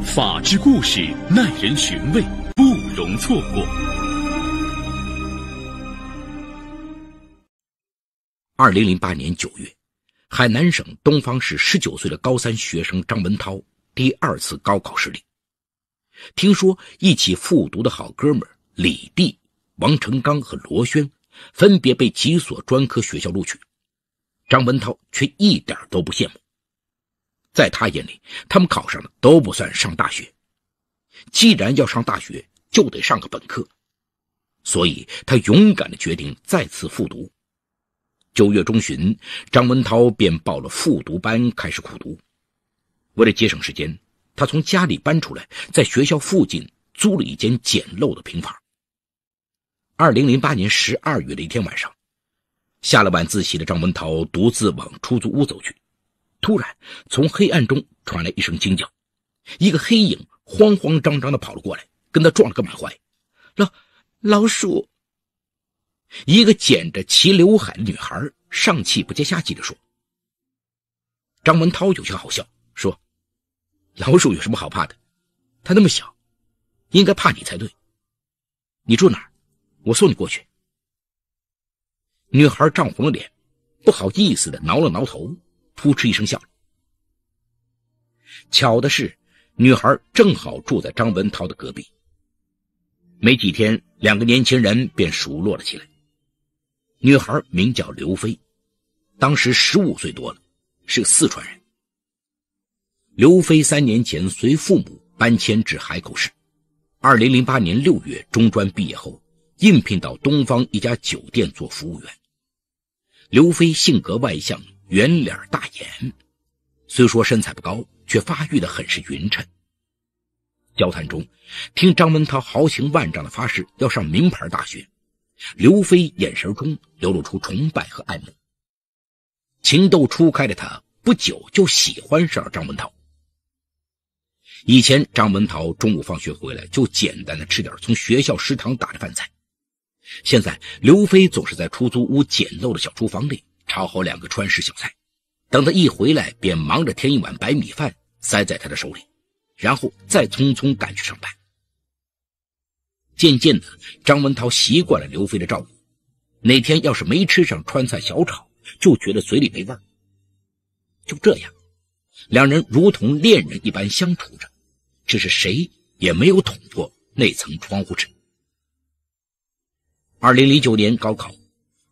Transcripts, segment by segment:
法治故事耐人寻味，不容错过。2008年9月，海南省东方市19岁的高3学生张文涛第2次高考失利。听说一起复读的好哥们李弟、王成刚和罗轩分别被几所专科学校录取，张文涛却一点都不羡慕。在他眼里，他们考上的都不算上大学，既然要上大学，就得上个本科，所以他勇敢地决定再次复读。9月中旬，张文涛便报了复读班，开始苦读。为了节省时间，他从家里搬出来，在学校附近租了一间简陋的平房。2008年12月的一天晚上，下了晚自习的张文涛独自往出租屋走去，突然从黑暗中传来一声惊叫，一个黑影慌慌张张地跑了过来，跟他撞了个满怀。老鼠！一个剪着齐刘海的女孩上气不接下气地说。张文涛有些好笑，说：老鼠有什么好怕的？它那么小，应该怕你才对。你住哪儿？我送你过去。女孩涨红了脸，不好意思地挠了挠头，扑哧一声笑了。巧的是，女孩正好住在张文涛的隔壁。没几天，两个年轻人便熟络了起来。女孩名叫刘飞，当时15岁多了，是个四川人。刘飞3年前随父母搬迁至海口市，2008年6月中专毕业后，应聘到东方一家酒店做服务员。刘飞性格外向，圆脸大眼，虽说身材不高，却发育得很是匀称。交谈中，听张文涛豪情万丈的发誓要上名牌大学，刘飞眼神中流露出崇拜和爱慕。情窦初开的他不久就喜欢上了张文涛。以前张文涛中午放学回来就简单的吃点从学校食堂打的饭菜，现在刘飞总是在出租屋简陋的小厨房里炒好2个川式小菜，等他一回来便忙着添一碗白米饭塞在他的手里，然后再匆匆赶去上班。渐渐的，张文涛习惯了刘飞的照顾，哪天要是没吃上川菜小炒，就觉得嘴里没味儿。就这样，两人如同恋人一般相处着，只是谁也没有捅破那层窗户纸。2009年高考，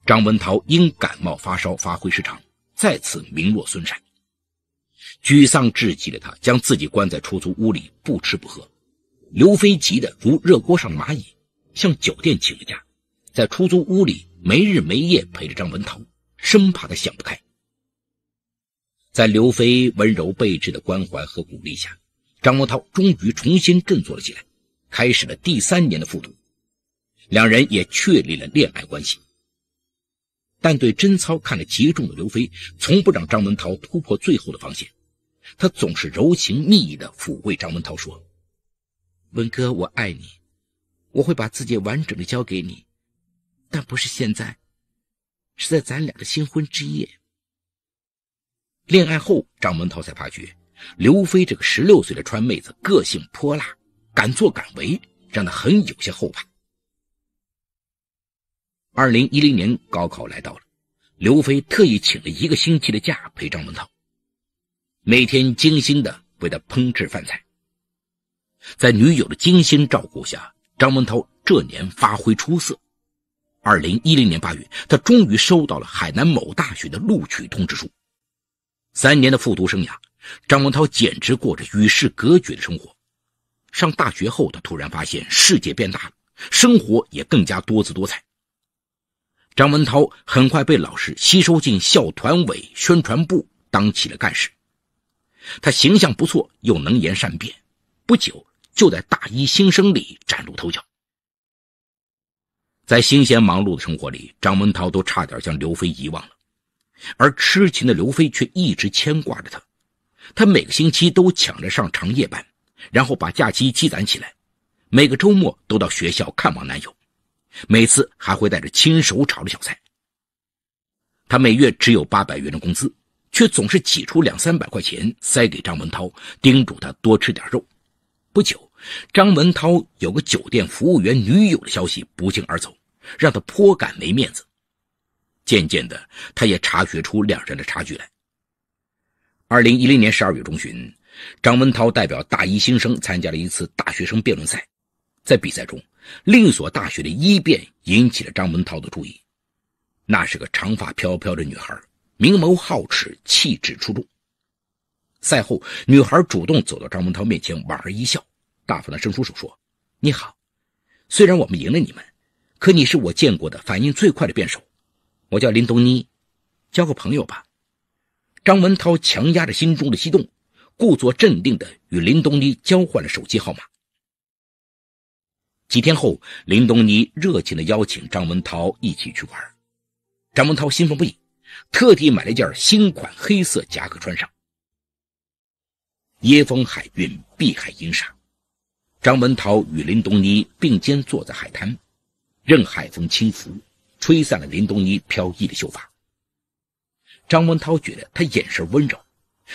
张文涛因感冒发烧发挥失常，再次名落孙山。沮丧至极的他将自己关在出租屋里，不吃不喝。刘飞急得如热锅上蚂蚁，向酒店请了假，在出租屋里没日没夜陪着张文涛，生怕他想不开。在刘飞温柔备至的关怀和鼓励下，张文涛终于重新振作了起来，开始了第3年的复读。两人也确立了恋爱关系。但对贞操看得极重的刘飞从不让张文涛突破最后的防线，他总是柔情蜜意地抚慰张文涛说：文哥，我爱你，我会把自己完整的交给你，但不是现在，是在咱俩的新婚之夜。恋爱后，张文涛才发觉刘飞这个16岁的川妹子个性泼辣，敢作敢为，让他很有些后怕。2010年高考来到了，刘飞特意请了1个星期的假陪张文涛，每天精心地为他烹制饭菜。在女友的精心照顾下，张文涛这年发挥出色。2010年8月，他终于收到了海南某大学的录取通知书。3年的复读生涯，张文涛简直过着与世隔绝的生活。上大学后，他突然发现世界变大了，生活也更加多姿多彩。张文涛很快被老师吸收进校团委宣传部，当起了干事。他形象不错，又能言善辩，不久就在大一新生里崭露头角。在新鲜忙碌的生活里，张文涛都差点将刘飞遗忘了，而痴情的刘飞却一直牵挂着他。他每个星期都抢着上长夜班，然后把假期积攒起来，每个周末都到学校看望男友，每次还会带着亲手炒的小菜。他每月只有800元的工资，却总是挤出200-300块钱塞给张文涛，叮嘱他多吃点肉。不久，张文涛有个酒店服务员女友的消息不胫而走，让他颇感没面子。渐渐的，他也察觉出两人的差距来。2010年12月中旬，张文涛代表大一新生参加了一次大学生辩论赛。在比赛中，另一所大学的一辩引起了张文涛的注意。那是个长发飘飘的女孩，明眸皓齿，气质出众。赛后，女孩主动走到张文涛面前，莞尔一笑，大方地伸出手说：“你好，虽然我们赢了你们，可你是我见过的反应最快的辩手。我叫林东妮，交个朋友吧。”张文涛强压着心中的激动，故作镇定地与林东妮交换了手机号码。几天后，林东妮热情地邀请张文涛一起去玩。张文涛兴奋不已，特地买了一件新款黑色夹克穿上。椰风海韵，碧海银沙。张文涛与林东妮并肩坐在海滩，任海风轻拂，吹散了林东妮飘逸的秀发。张文涛觉得他眼神温柔，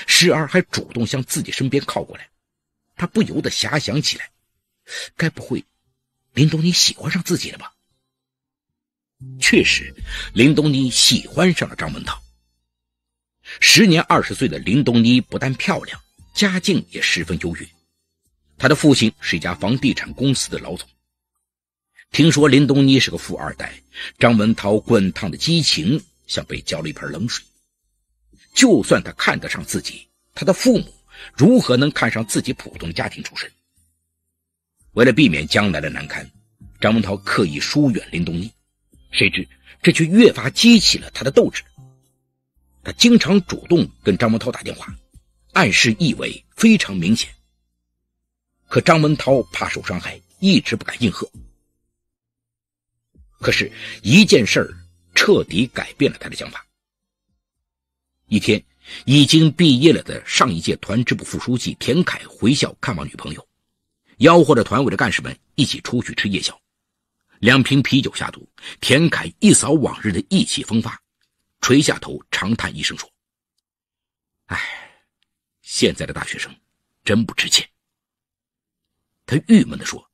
时而还主动向自己身边靠过来。他不由得遐想起来，该不会林东妮喜欢上自己了吧？确实，林东妮喜欢上了张文涛。时年20岁的林东妮不但漂亮，家境也十分优越。他的父亲是一家房地产公司的老总。听说林东妮是个富二代，张文涛滚烫的激情像被浇了一盆冷水。就算他看得上自己，他的父母如何能看上自己普通的家庭出身？为了避免将来的难堪，张文涛刻意疏远林东妮，谁知这却越发激起了他的斗志。他经常主动跟张文涛打电话，暗示意味非常明显。可张文涛怕受伤害，一直不敢应和。可是一件事儿彻底改变了他的想法。一天，已经毕业了的上一届团支部副书记田凯回校看望女朋友，吆喝着团委的干事们一起出去吃夜宵。2瓶啤酒下肚，田凯一扫往日的意气风发，垂下头长叹一声说：“唉，现在的大学生真不值钱。”他郁闷地说，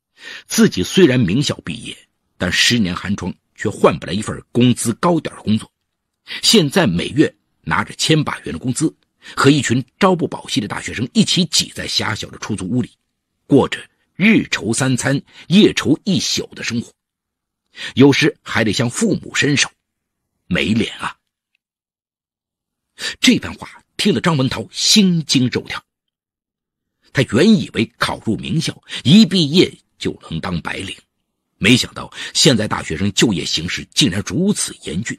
自己虽然名校毕业，但10年寒窗却换不来一份工资高点的工作。现在每月拿着1000把元的工资，和一群朝不保夕的大学生一起挤在狭小的出租屋里，过着日愁3餐夜愁1宿的生活，有时还得向父母伸手，没脸啊。这番话听了张文涛心惊肉跳。他原以为考入名校，一毕业就能当白领，没想到现在大学生就业形势竟然如此严峻。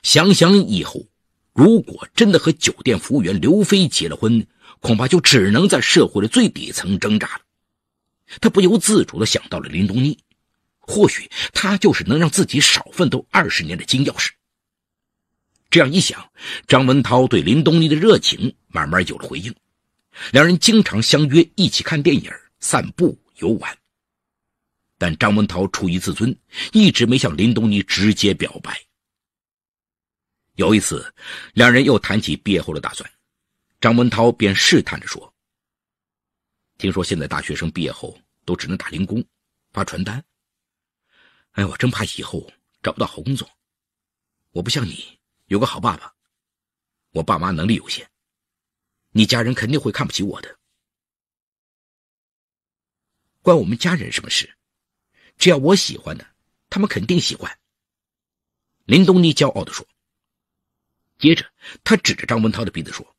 想想以后，如果真的和酒店服务员刘飞结了婚，恐怕就只能在社会的最底层挣扎了。他不由自主地想到了林东妮，或许他就是能让自己少奋斗20年的金钥匙。这样一想，张文涛对林东妮的热情慢慢有了回应。两人经常相约一起看电影、散步、游玩。但张文涛出于自尊，一直没向林东妮直接表白。有一次，两人又谈起毕业后的打算，张文涛便试探着说：“听说现在大学生毕业后都只能打零工、发传单。哎，我真怕以后找不到好工作。我不像你有个好爸爸，我爸妈能力有限，你家人肯定会看不起我的。关我们家人什么事？只要我喜欢的，他们肯定喜欢。”林东妮骄傲地说。接着他指着张文涛的鼻子说：“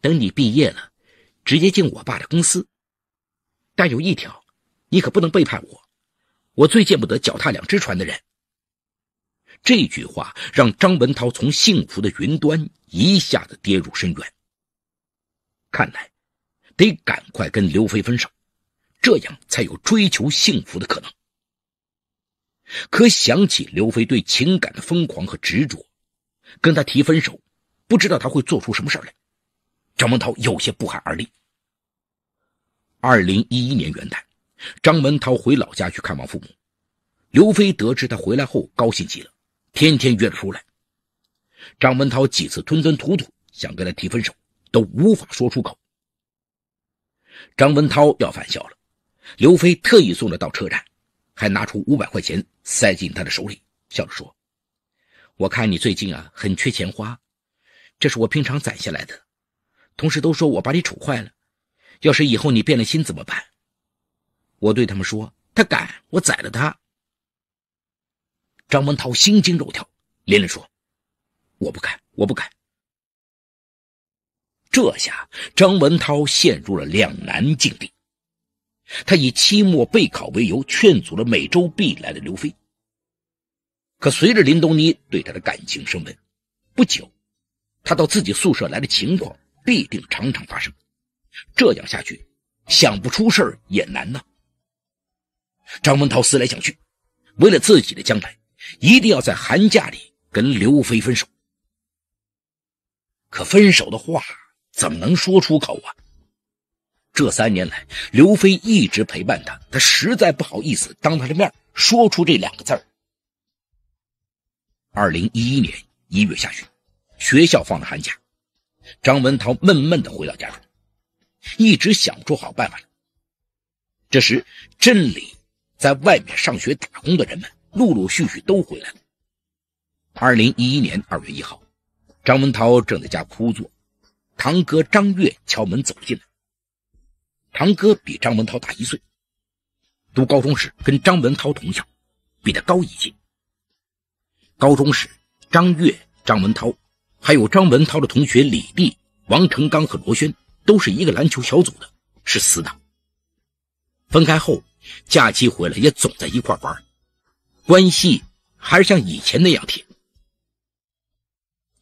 等你毕业了，直接进我爸的公司。但有一条，你可不能背叛我，我最见不得脚踏2只船的人。”这句话让张文涛从幸福的云端一下子跌入深渊。看来得赶快跟刘飞分手，这样才有追求幸福的可能。可想起刘飞对情感的疯狂和执着，跟他提分手，不知道他会做出什么事来，张文涛有些不寒而栗。2011年元旦，张文涛回老家去看望父母。刘飞得知他回来后高兴极了，天天约着出来。张文涛几次吞吞吐吐想跟他提分手，都无法说出口。张文涛要返校了，刘飞特意送他到车站，还拿出500块钱塞进他的手里，笑着说：我看你最近很缺钱花，这是我平常攒下来的，同事都说我把你处坏了，要是以后你变了心怎么办？我对他们说，他敢，我宰了他。张文涛心惊肉跳，连连说：我不敢，我不敢。这下张文涛陷入了两难境地，他以期末备考为由劝阻了每周必来的刘飞。可随着林东尼对他的感情升温，不久他到自己宿舍来的情况必定常常发生，这样下去想不出事儿也难呐。张文涛思来想去，为了自己的将来，一定要在寒假里跟刘飞分手。可分手的话怎么能说出口啊？这3年来，刘飞一直陪伴他，他实在不好意思当他的面说出这2个字儿。2011年1月下旬，学校放了寒假，张文涛闷闷地回到家中，一直想不出好办法来。这时镇里在外面上学打工的人们陆陆续续都回来了。2011年2月1号，张文涛正在家枯坐，堂哥张月敲门走进来。堂哥比张文涛大1岁，读高中时跟张文涛同校，比他高1届。高中时，张月、张文涛还有张文涛的同学李弟、王成刚和罗轩都是一个篮球小组的，是死党。分开后，假期回来也总在一块玩，关系还是像以前那样铁。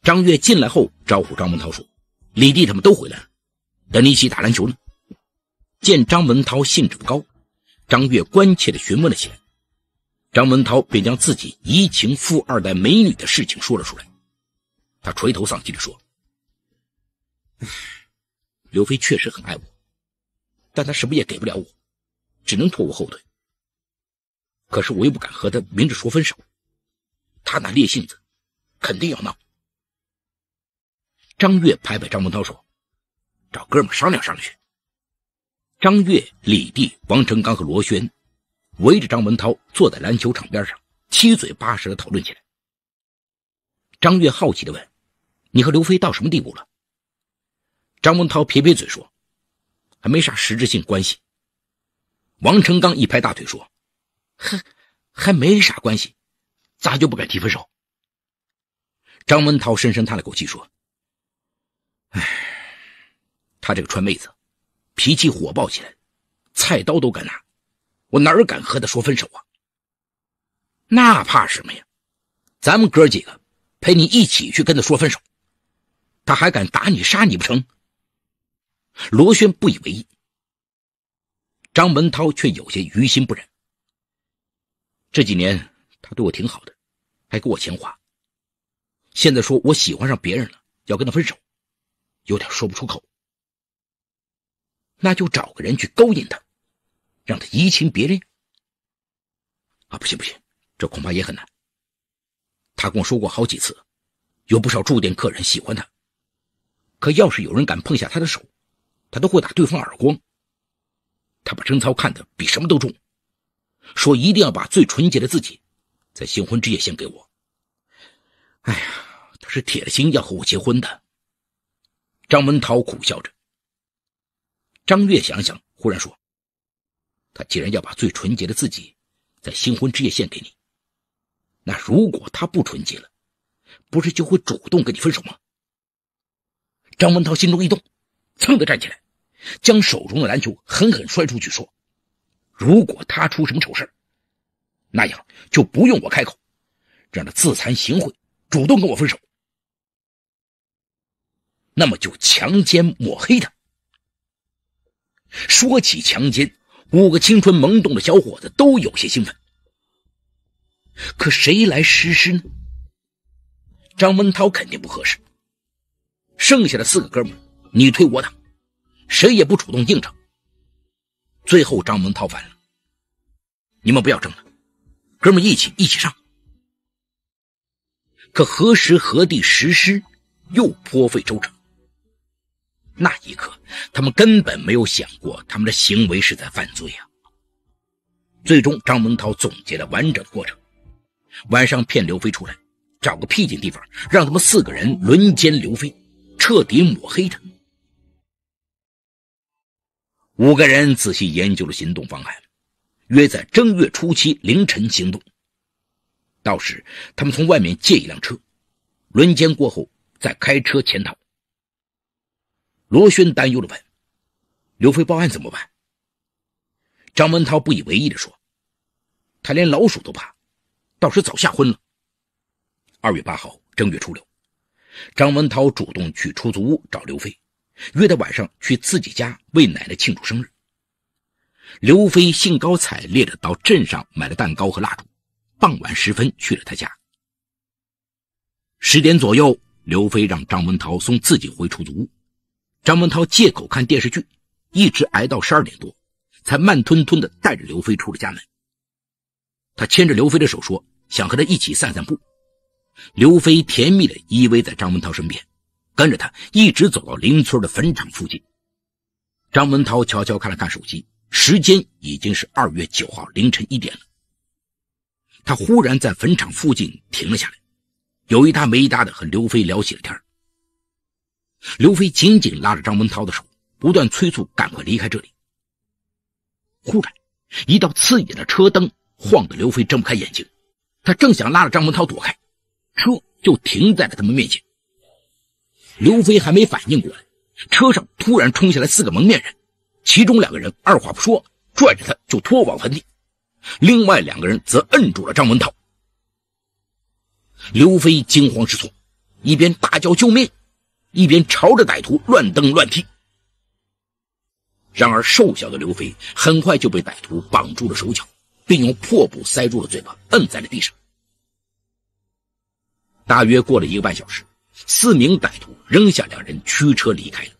张月进来后招呼张文涛说：李弟他们都回来了，等你一起打篮球呢。见张文涛兴致不高，张月关切地询问了起来。张文涛便将自己移情富2代美女的事情说了出来。他垂头丧气地说：刘飞确实很爱我，但他什么也给不了我，只能拖我后腿。可是我又不敢和他明着说分手，他那烈性子肯定要闹。张月拍拍张文涛说：找哥们商量商量去。张月、李弟、王成刚和罗轩围着张文涛坐在篮球场边上，七嘴八舌地讨论起来。张月好奇地问：你和刘飞到什么地步了？张文涛撇撇嘴说：还没啥实质性关系。王成刚一拍大腿说：还没啥关系，咋就不敢提分手？张文涛深深叹了口气说：他这个川妹子脾气火爆起来，菜刀都敢拿，我哪儿敢和他说分手啊？那怕什么呀？咱们哥几个陪你一起去跟他说分手，他还敢打你杀你不成？罗轩不以为意，张文涛却有些于心不忍。这几年他对我挺好的，还给我钱花，现在说我喜欢上别人了，要跟他分手，有点说不出口。那就找个人去勾引他，让他移情别恋。不行，这恐怕也很难。他跟我说过好几次，有不少驻店客人喜欢他，可要是有人敢碰下他的手，他都会打对方耳光。他把贞操看得比什么都重，说一定要把最纯洁的自己在新婚之夜献给我。他是铁了心要和我结婚的。张文涛苦笑着。张月想想，忽然说：他既然要把最纯洁的自己在新婚之夜献给你，那如果他不纯洁了，不是就会主动跟你分手吗？张文涛心中一动，噌地站起来，将手中的篮球狠狠摔出去，说：如果他出什么丑事，那样就不用我开口，让他自惭形秽，主动跟我分手，那么就强奸抹黑他。说起强奸，5个青春萌动的小伙子都有些兴奋。可谁来实施呢？张文涛肯定不合适，剩下的4个哥们你推我挡，谁也不主动应承。最后张文涛烦了：你们不要争了，哥们一起上。可何时何地实施，又颇费周折。那一刻，他们根本没有想过他们的行为是在犯罪啊。最终张文涛总结了完整的过程，晚上骗刘飞出来，找个僻静地方让他们4个人轮奸刘飞，彻底抹黑他。5个人仔细研究了行动方案，约在正月初7凌晨行动。到时他们从外面借一辆车，轮奸过后再开车潜逃。罗轩担忧地问：刘飞报案怎么办？张文涛不以为意地说：他连老鼠都怕，到时早吓昏了。2月8号正月初6，张文涛主动去出租屋找刘飞，约他晚上去自己家为奶奶庆祝生日。刘飞兴高采烈地到镇上买了蛋糕和蜡烛，傍晚时分去了他家。10点左右，刘飞让张文涛送自己回出租屋。张文涛借口看电视剧，一直挨到12点多，才慢吞吞地带着刘飞出了家门。他牵着刘飞的手说，想和他一起散散步。刘飞甜蜜地依偎在张文涛身边，跟着他一直走到邻村的坟场附近。张文涛悄悄看了看手机，时间已经是2月9号凌晨1点了。他忽然在坟场附近停了下来，有一搭没一搭的和刘飞聊起了天。刘飞紧紧拉着张文涛的手，不断催促赶快离开这里。忽然一道刺眼的车灯晃得刘飞睁不开眼睛，他正想拉着张文涛躲开，车就停在了他们面前。刘飞还没反应过来，车上突然冲下来4个蒙面人，其中2个人二话不说拽着他就拖往坟地，另外2个人则摁住了张文涛。刘飞惊慌失措，一边大叫救命，一边朝着歹徒乱蹬乱踢。然而瘦小的刘飞很快就被歹徒绑住了手脚，并用破布塞住了嘴巴，摁在了地上。大约过了1个半小时，4名歹徒扔下2人驱车离开了。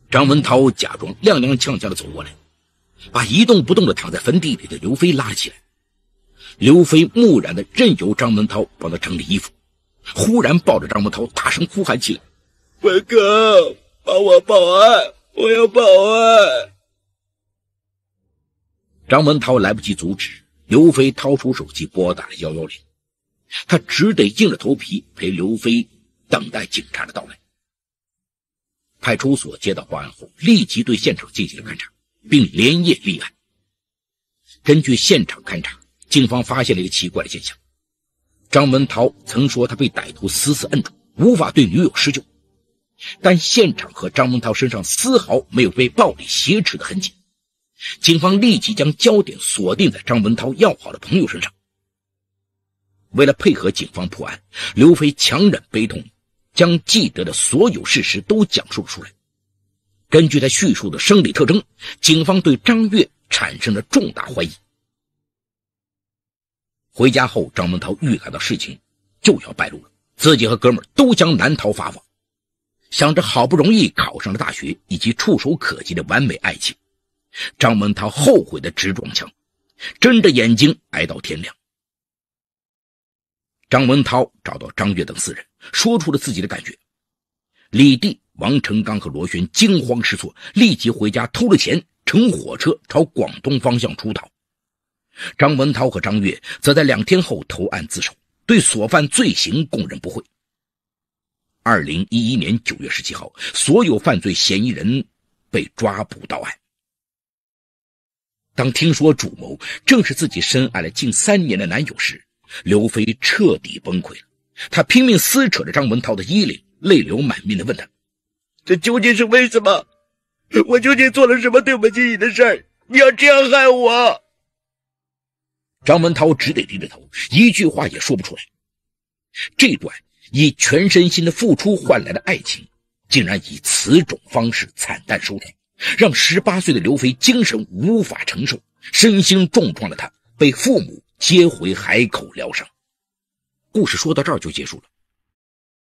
张文涛假装踉踉跄跄地走过来，把一动不动地躺在坟地里的刘飞拉了起来。刘飞木然地任由张文涛帮他整理衣服，忽然抱着张文涛大声呼喊起来：文哥，帮我报案，我要报案！张文涛来不及阻止，刘飞掏出手机拨打了110，他只得硬着头皮陪刘飞等待警察的到来。派出所接到报案后，立即对现场进行了勘查，并连夜立案。根据现场勘查，警方发现了一个奇怪的现象：张文涛曾说他被歹徒死死摁住，无法对女友施救，但现场和张文涛身上丝毫没有被暴力挟持的痕迹。警方立即将焦点锁定在张文涛要好的朋友身上。为了配合警方破案，刘飞强忍悲痛，将记得的所有事实都讲述了出来。根据他叙述的生理特征，警方对张月产生了重大怀疑。回家后，张文涛预感到事情就要败露了，自己和哥们儿都将难逃法网。想着好不容易考上了大学以及触手可及的完美爱情，张文涛后悔的直撞墙，睁着眼睛挨到天亮。张文涛找到张月等4人，说出了自己的感觉。李弟、王成刚和罗轩惊慌失措，立即回家偷了钱，乘火车朝广东方向出逃。张文涛和张月则在2天后投案自首，对所犯罪行供认不讳。2011年9月17号，所有犯罪嫌疑人被抓捕到案。当听说主谋正是自己深爱了近3年的男友时，刘飞彻底崩溃了。他拼命撕扯着张文涛的衣领，泪流满面地问他：这究竟是为什么？我究竟做了什么对不起你的事儿？你要这样害我？张文涛只得低着头，一句话也说不出来。这段以全身心的付出换来的爱情，竟然以此种方式惨淡收场，让18岁的刘飞精神无法承受，身心重创了他，被父母接回海口疗伤。故事说到这儿就结束了。